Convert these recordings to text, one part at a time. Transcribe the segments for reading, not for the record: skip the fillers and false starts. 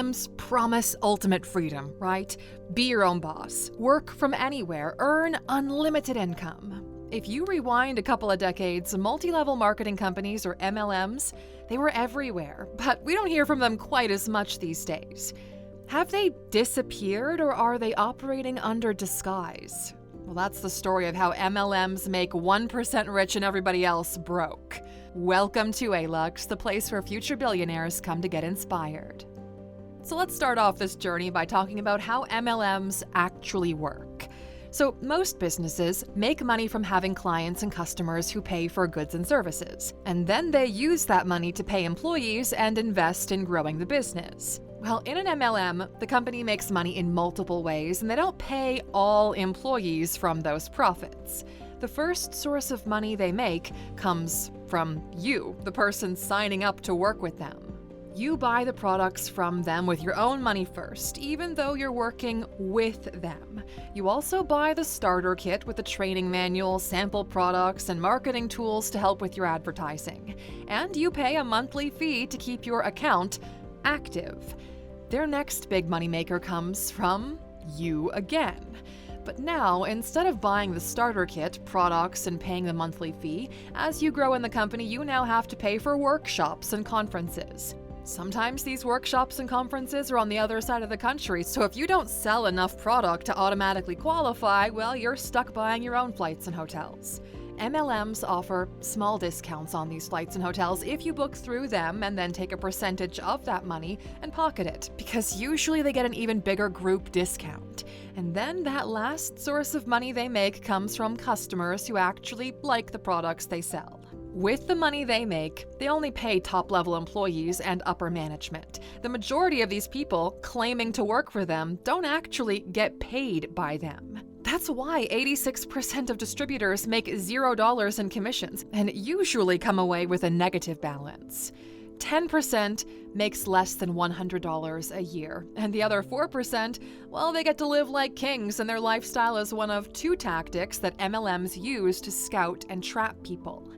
MLMs promise ultimate freedom, right? Be your own boss, work from anywhere, earn unlimited income. If you rewind a couple of decades, multi-level marketing companies, or MLMs, they were everywhere, but we don't hear from them quite as much these days. Have they disappeared, or are they operating under disguise? Well, that's the story of how MLMs make 1% rich and everybody else broke. Welcome to Alux, the place where future billionaires come to get inspired. So let's start off this journey by talking about how MLMs actually work. So most businesses make money from having clients and customers who pay for goods and services, and then they use that money to pay employees and invest in growing the business. Well, in an MLM, the company makes money in multiple ways, and they don't pay all employees from those profits. The first source of money they make comes from you, the person signing up to work with them. You buy the products from them with your own money first, even though you're working with them. You also buy the starter kit with the training manual, sample products, and marketing tools to help with your advertising. And you pay a monthly fee to keep your account active. Their next big moneymaker comes from you again. But now, instead of buying the starter kit, products, and paying the monthly fee, as you grow in the company, you now have to pay for workshops and conferences. Sometimes these workshops and conferences are on the other side of the country, so if you don't sell enough product to automatically qualify, well, you're stuck buying your own flights and hotels. MLMs offer small discounts on these flights and hotels if you book through them and then take a percentage of that money and pocket it, because usually they get an even bigger group discount. And then that last source of money they make comes from customers who actually like the products they sell. With the money they make, they only pay top-level employees and upper management. The majority of these people claiming to work for them don't actually get paid by them. That's why 86% of distributors make $0 in commissions and usually come away with a negative balance. 10% makes less than $100 a year, and the other 4%, well, they get to live like kings, and their lifestyle is one of two tactics that MLMs use to scout and trap people.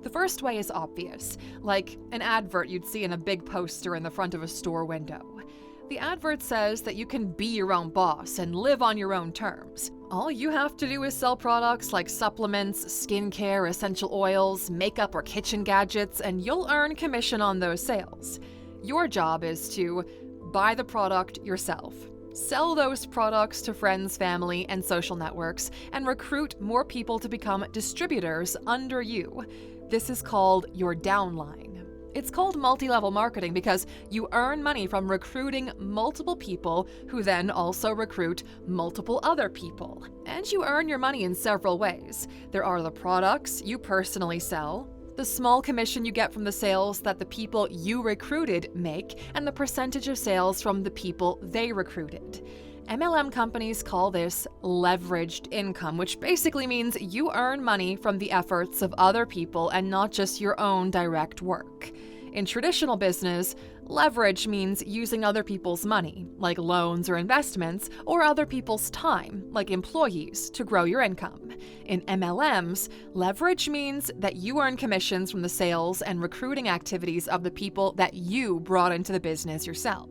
The first way is obvious, like an advert you'd see in a big poster in the front of a store window. The advert says that you can be your own boss and live on your own terms. All you have to do is sell products like supplements, skincare, essential oils, makeup, or kitchen gadgets, and you'll earn commission on those sales. Your job is to buy the product yourself, sell those products to friends, family, and social networks, and recruit more people to become distributors under you. This is called your downline. It's called multi-level marketing because you earn money from recruiting multiple people who then also recruit multiple other people. And you earn your money in several ways. There are the products you personally sell, the small commission you get from the sales that the people you recruited make, and the percentage of sales from the people they recruited. MLM companies call this leveraged income, which basically means you earn money from the efforts of other people and not just your own direct work. In traditional business, leverage means using other people's money, like loans or investments, or other people's time, like employees, to grow your income. In MLMs, leverage means that you earn commissions from the sales and recruiting activities of the people that you brought into the business yourself.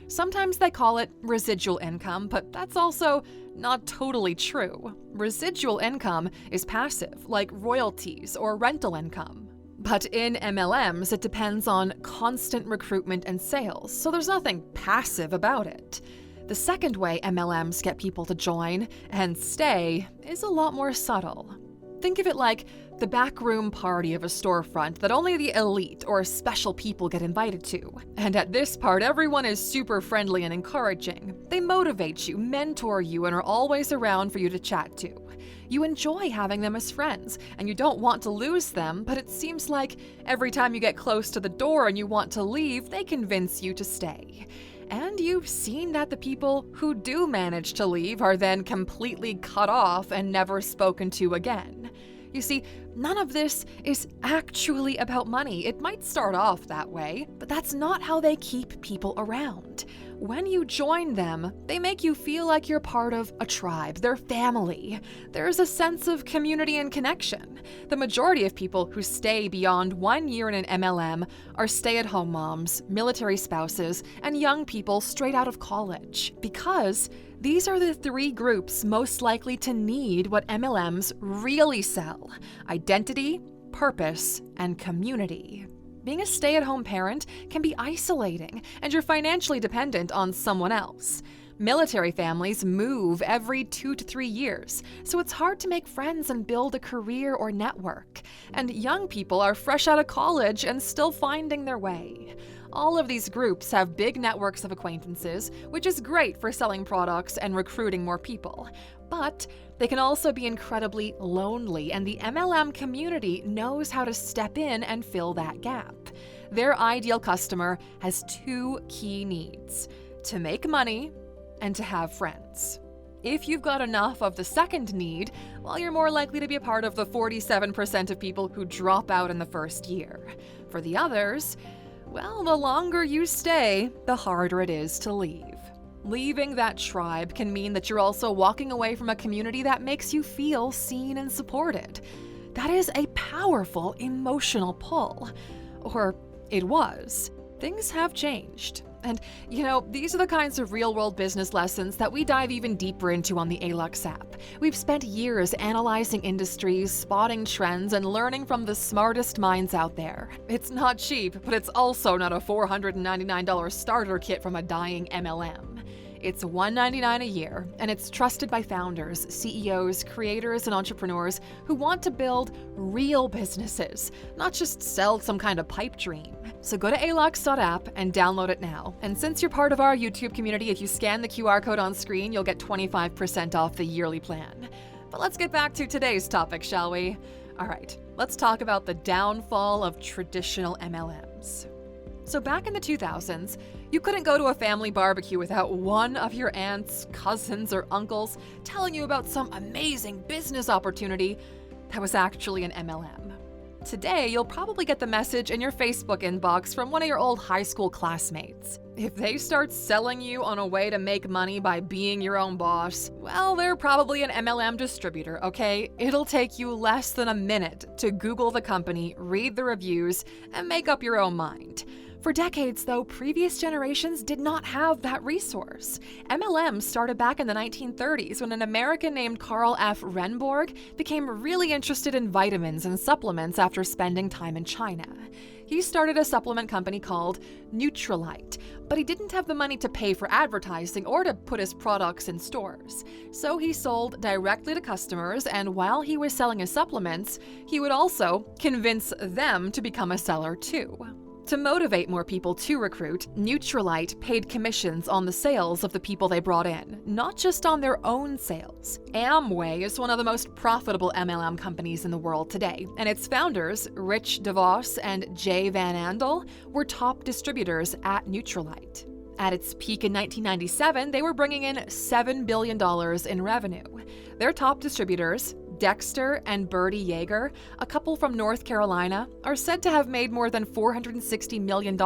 Sometimes they call it residual income, but that's also not totally true. Residual income is passive, like royalties or rental income. But in MLMs, it depends on constant recruitment and sales, so there's nothing passive about it. The second way MLMs get people to join and stay is a lot more subtle. Think of it like the backroom party of a storefront that only the elite or special people get invited to. And at this part, everyone is super friendly and encouraging. They motivate you, mentor you, and are always around for you to chat to. You enjoy having them as friends, and you don't want to lose them, but it seems like every time you get close to the door and you want to leave, they convince you to stay. And you've seen that the people who do manage to leave are then completely cut off and never spoken to again. You see, none of this is actually about money. It might start off that way, but that's not how they keep people around. When you join them, they make you feel like you're part of a tribe, their family. There's a sense of community and connection. The majority of people who stay beyond 1 year in an MLM are stay-at-home moms, military spouses, and young people straight out of college, because these are the 3 groups most likely to need what MLMs really sell: identity, purpose, and community. Being a stay-at-home parent can be isolating, and you're financially dependent on someone else. Military families move every 2 to 3 years, so it's hard to make friends and build a career or network. And young people are fresh out of college and still finding their way. All of these groups have big networks of acquaintances, which is great for selling products and recruiting more people. But they can also be incredibly lonely, and the MLM community knows how to step in and fill that gap. Their ideal customer has 2 key needs: to make money and to have friends. If you've got enough of the second need, well, you're more likely to be a part of the 47% of people who drop out in the first year. For the others, well, the longer you stay, the harder it is to leave. Leaving that tribe can mean that you're also walking away from a community that makes you feel seen and supported. That is a powerful emotional pull. Or it was. Things have changed. And, these are the kinds of real-world business lessons that we dive even deeper into on the Alux app. We've spent years analyzing industries, spotting trends, and learning from the smartest minds out there. It's not cheap, but it's also not a $499 starter kit from a dying MLM. It's $199 a year, and it's trusted by founders, CEOs, creators, and entrepreneurs who want to build real businesses, not just sell some kind of pipe dream. So go to Alux.app and download it now. And since you're part of our YouTube community, if you scan the QR code on screen, you'll get 25% off the yearly plan. But let's get back to today's topic, shall we? All right, let's talk about the downfall of traditional MLMs. So back in the 2000s, you couldn't go to a family barbecue without one of your aunts, cousins, or uncles telling you about some amazing business opportunity that was actually an MLM. Today, you'll probably get the message in your Facebook inbox from one of your old high school classmates. If they start selling you on a way to make money by being your own boss, well, they're probably an MLM distributor, okay? It'll take you less than a minute to Google the company, read the reviews, and make up your own mind. For decades, though, previous generations did not have that resource. MLMs started back in the 1930s when an American named Carl F. Renborg became really interested in vitamins and supplements after spending time in China. He started a supplement company called Nutrilite, but he didn't have the money to pay for advertising or to put his products in stores. So he sold directly to customers, and while he was selling his supplements, he would also convince them to become a seller too. To motivate more people to recruit, Nutrilite paid commissions on the sales of the people they brought in, not just on their own sales. Amway is one of the most profitable MLM companies in the world today, and its founders, Rich DeVos and Jay Van Andel, were top distributors at Nutrilite. At its peak in 1997, they were bringing in $7 billion in revenue. Their top distributors, Dexter and Bertie Yeager, a couple from North Carolina, are said to have made more than $460 million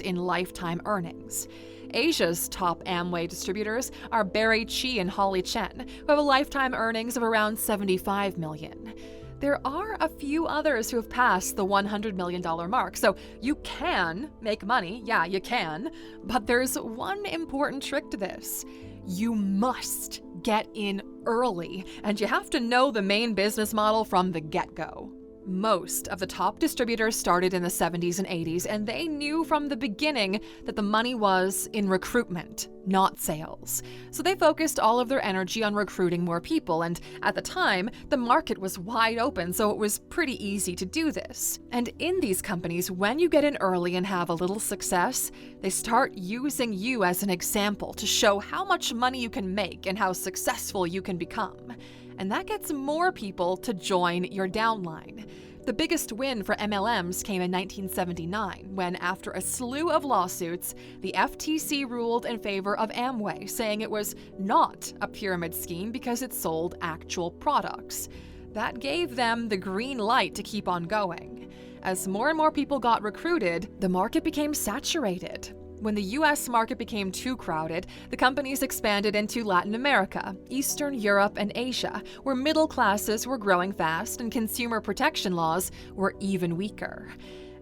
in lifetime earnings. Asia's top Amway distributors are Barry Chi and Holly Chen, who have a lifetime earnings of around $75 million. There are a few others who have passed the $100 million mark, so you can make money, yeah, you can, but there's one important trick to this. You must get in early, and you have to know the main business model from the get-go. Most of the top distributors started in the 70s and 80s, and they knew from the beginning that the money was in recruitment, not sales. So they focused all of their energy on recruiting more people, and at the time, the market was wide open, so it was pretty easy to do this. And in these companies, when you get in early and have a little success, they start using you as an example to show how much money you can make and how successful you can become. And that gets more people to join your downline. The biggest win for MLMs came in 1979, when, after a slew of lawsuits, the FTC ruled in favor of Amway, saying it was not a pyramid scheme because it sold actual products. That gave them the green light to keep on going. As more and more people got recruited, the market became saturated. When the US market became too crowded, the companies expanded into Latin America, Eastern Europe, and Asia, where middle classes were growing fast and consumer protection laws were even weaker.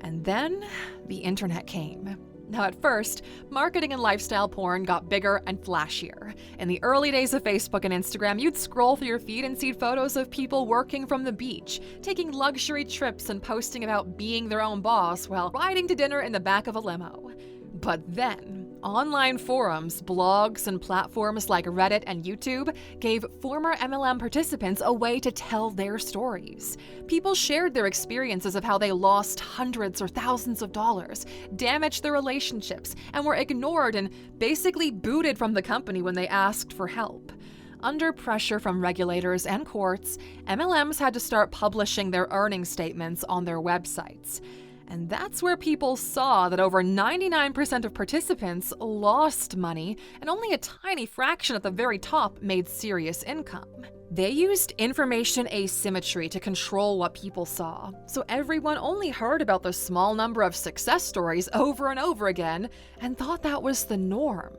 And then the internet came. Now, at first, marketing and lifestyle porn got bigger and flashier. In the early days of Facebook and Instagram, you'd scroll through your feed and see photos of people working from the beach, taking luxury trips and posting about being their own boss while riding to dinner in the back of a limo. But then, online forums, blogs, and platforms like Reddit and YouTube gave former MLM participants a way to tell their stories. People shared their experiences of how they lost hundreds or thousands of dollars, damaged their relationships, and were ignored and basically booted from the company when they asked for help. Under pressure from regulators and courts, MLMs had to start publishing their earnings statements on their websites. And that's where people saw that over 99% of participants lost money, and only a tiny fraction at the very top made serious income. They used information asymmetry to control what people saw, so everyone only heard about the small number of success stories over and over again and thought that was the norm.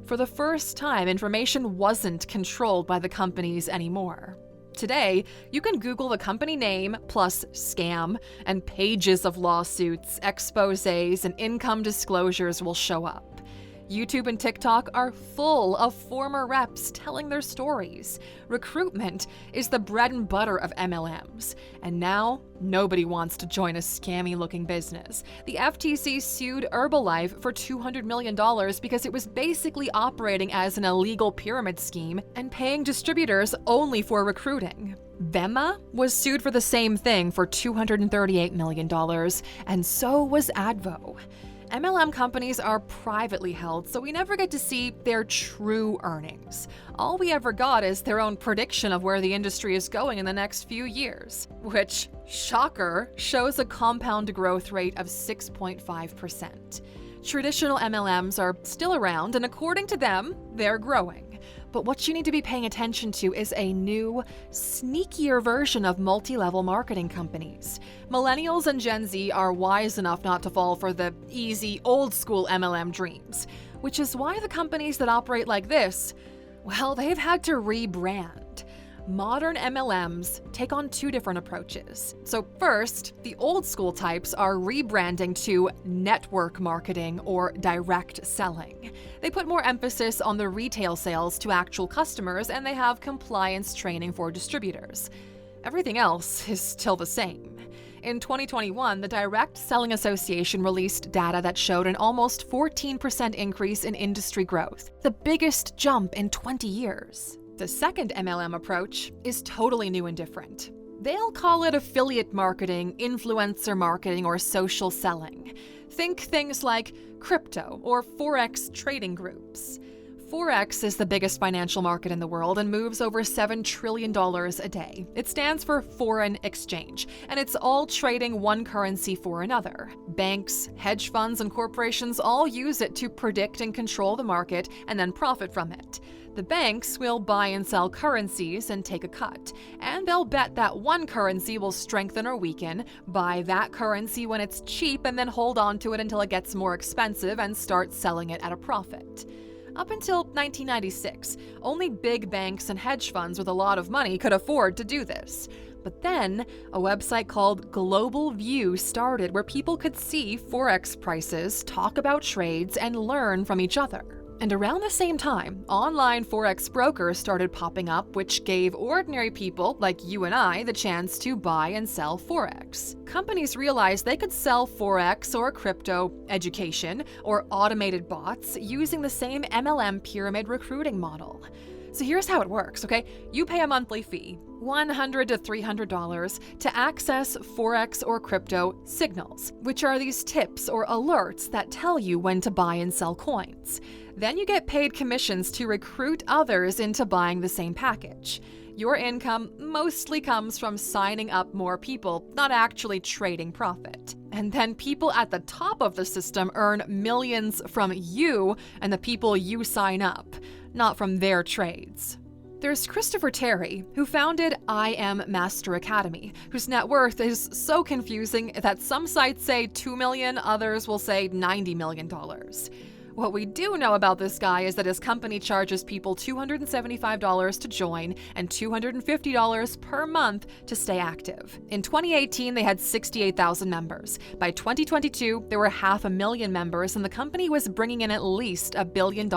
For the first time, information wasn't controlled by the companies anymore. Today, you can Google the company name plus scam, and pages of lawsuits, exposés, and income disclosures will show up. YouTube and TikTok are full of former reps telling their stories. Recruitment is the bread and butter of MLMs, and now nobody wants to join a scammy-looking business. The FTC sued Herbalife for $200 million because it was basically operating as an illegal pyramid scheme and paying distributors only for recruiting. Vemma was sued for the same thing for $238 million, and so was Advo. MLM companies are privately held, so we never get to see their true earnings. All we ever got is their own prediction of where the industry is going in the next few years, which, shocker, shows a compound growth rate of 6.5%. Traditional MLMs are still around, and according to them, they're growing. But what you need to be paying attention to is a new, sneakier version of multi-level marketing companies. Millennials and Gen Z are wise enough not to fall for the easy, old-school MLM dreams, which is why the companies that operate like this, well, they've had to rebrand. Modern MLMs take on two different approaches. So first, the old school types are rebranding to network marketing or direct selling. They put more emphasis on the retail sales to actual customers, and they have compliance training for distributors. Everything else is still the same. In 2021, the Direct Selling Association released data that showed an almost 14% increase in industry growth, the biggest jump in 20 years. The second MLM approach is totally new and different. They'll call it affiliate marketing, influencer marketing, or social selling. Think things like crypto or Forex trading groups. Forex is the biggest financial market in the world and moves over $7 trillion a day. It stands for foreign exchange, and it's all trading one currency for another. Banks, hedge funds, and corporations all use it to predict and control the market and then profit from it. The banks will buy and sell currencies and take a cut, and they'll bet that one currency will strengthen or weaken, buy that currency when it's cheap, and then hold on to it until it gets more expensive and start selling it at a profit. Up until 1996, only big banks and hedge funds with a lot of money could afford to do this. But then, a website called Global View started where people could see Forex prices, talk about trades, and learn from each other. And around the same time, online Forex brokers started popping up, which gave ordinary people like you and I the chance to buy and sell Forex. Companies realized they could sell Forex or crypto education or automated bots using the same MLM pyramid recruiting model. So here's how it works, okay? You pay a monthly fee, $100 to $300, to access Forex or crypto signals, which are these tips or alerts that tell you when to buy and sell coins. Then you get paid commissions to recruit others into buying the same package. Your income mostly comes from signing up more people, not actually trading profit. And then people at the top of the system earn millions from you and the people you sign up, not from their trades. There's Christopher Terry, who founded I Am Master Academy, whose net worth is so confusing that some sites say $2 million, others will say $90 million. What we do know about this guy is that his company charges people $275 to join and $250 per month to stay active. In 2018, they had 68,000 members. By 2022, there were 500,000 members, and the company was bringing in at least $1 billion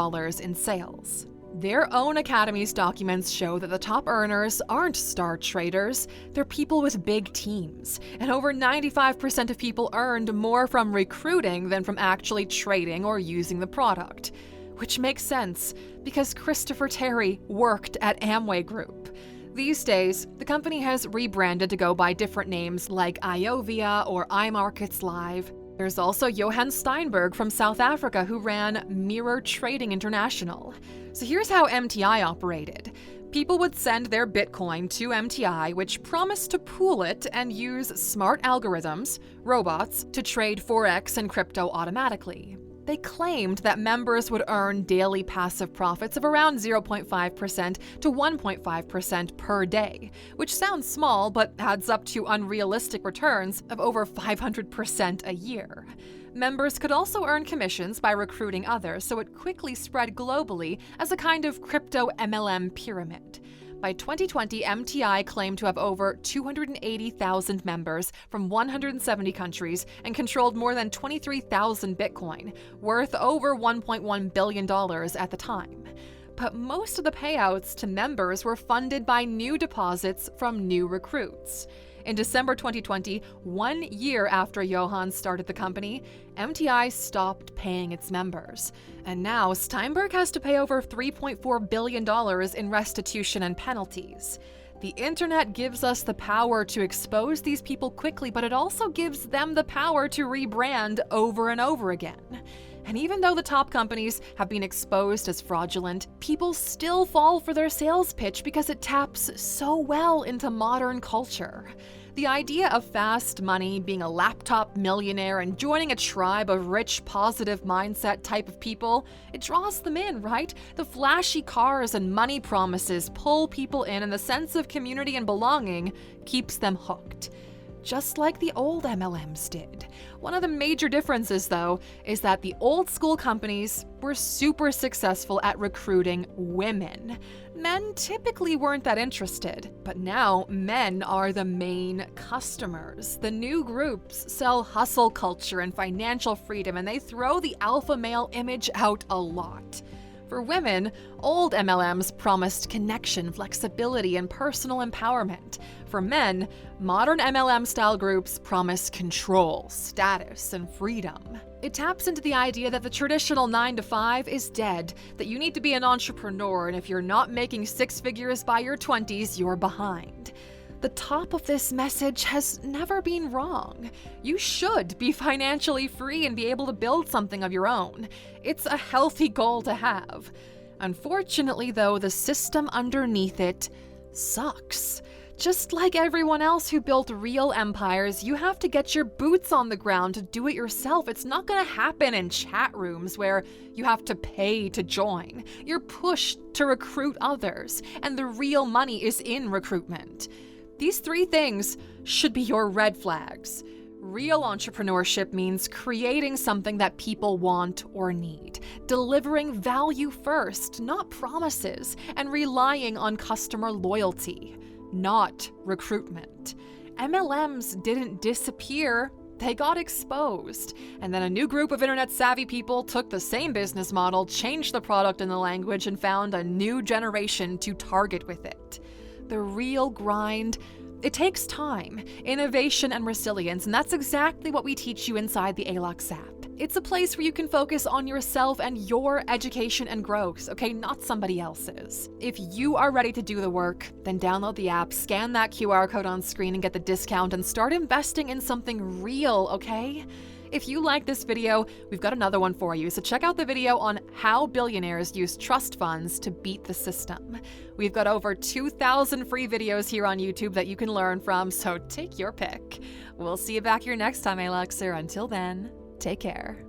in sales. Their own academy's documents show that the top earners aren't star traders, they're people with big teams. And over 95% of people earned more from recruiting than from actually trading or using the product. Which makes sense, because Christopher Terry worked at Amway Group. These days, the company has rebranded to go by different names like Iovia or iMarkets Live. There's also Johan Steinberg from South Africa, who ran Mirror Trading International. So here's how MTI operated. People would send their Bitcoin to MTI, which promised to pool it and use smart algorithms, robots, to trade Forex and crypto automatically. They claimed that members would earn daily passive profits of around 0.5% to 1.5% per day, which sounds small but adds up to unrealistic returns of over 500% a year. Members could also earn commissions by recruiting others, so it quickly spread globally as a kind of crypto MLM pyramid. By 2020, MTI claimed to have over 280,000 members from 170 countries and controlled more than 23,000 Bitcoin, worth over $1.1 billion at the time. But most of the payouts to members were funded by new deposits from new recruits. In December 2020, 1 year after Johan started the company, MTI stopped paying its members. And now Steinberg has to pay over $3.4 billion in restitution and penalties. The internet gives us the power to expose these people quickly, but it also gives them the power to rebrand over and over again. And even though the top companies have been exposed as fraudulent, people still fall for their sales pitch because it taps so well into modern culture. The idea of fast money, being a laptop millionaire, and joining a tribe of rich, positive mindset type of people, it draws them in, right? The flashy cars and money promises pull people in, and the sense of community and belonging keeps them hooked. Just like the old MLMs did. One of the major differences, though, is that the old school companies were super successful at recruiting women. Men typically weren't that interested, but now men are the main customers. The new groups sell hustle culture and financial freedom, and they throw the alpha male image out a lot. For women, old MLMs promised connection, flexibility, and personal empowerment. For men, modern MLM-style groups promise control, status, and freedom. It taps into the idea that the traditional 9-to-5 is dead, that you need to be an entrepreneur, and if you're not making six figures by your 20s, you're behind. The top of this message has never been wrong. You should be financially free and be able to build something of your own. It's a healthy goal to have. Unfortunately, though, the system underneath it sucks. Just like everyone else who built real empires, you have to get your boots on the ground to do it yourself. It's not going to happen in chat rooms where you have to pay to join. You're pushed to recruit others, and the real money is in recruitment. These three things should be your red flags. Real entrepreneurship means creating something that people want or need, delivering value first, not promises, and relying on customer loyalty, not recruitment. MLMs didn't disappear, they got exposed. And then a new group of internet-savvy people took the same business model, changed the product and the language, and found a new generation to target with it. The real grind, it takes time, innovation, and resilience, and that's exactly what we teach you inside the Alux app. It's a place where you can focus on yourself and your education and growth, okay, not somebody else's. If you are ready to do the work, then download the app, scan that QR code on screen and get the discount, and start investing in something real, okay? If you like this video, we've got another one for you, so check out the video on how billionaires use trust funds to beat the system. We've got over 2,000 free videos here on YouTube that you can learn from, so take your pick. We'll see you back here next time, Aluxer. Until then, take care.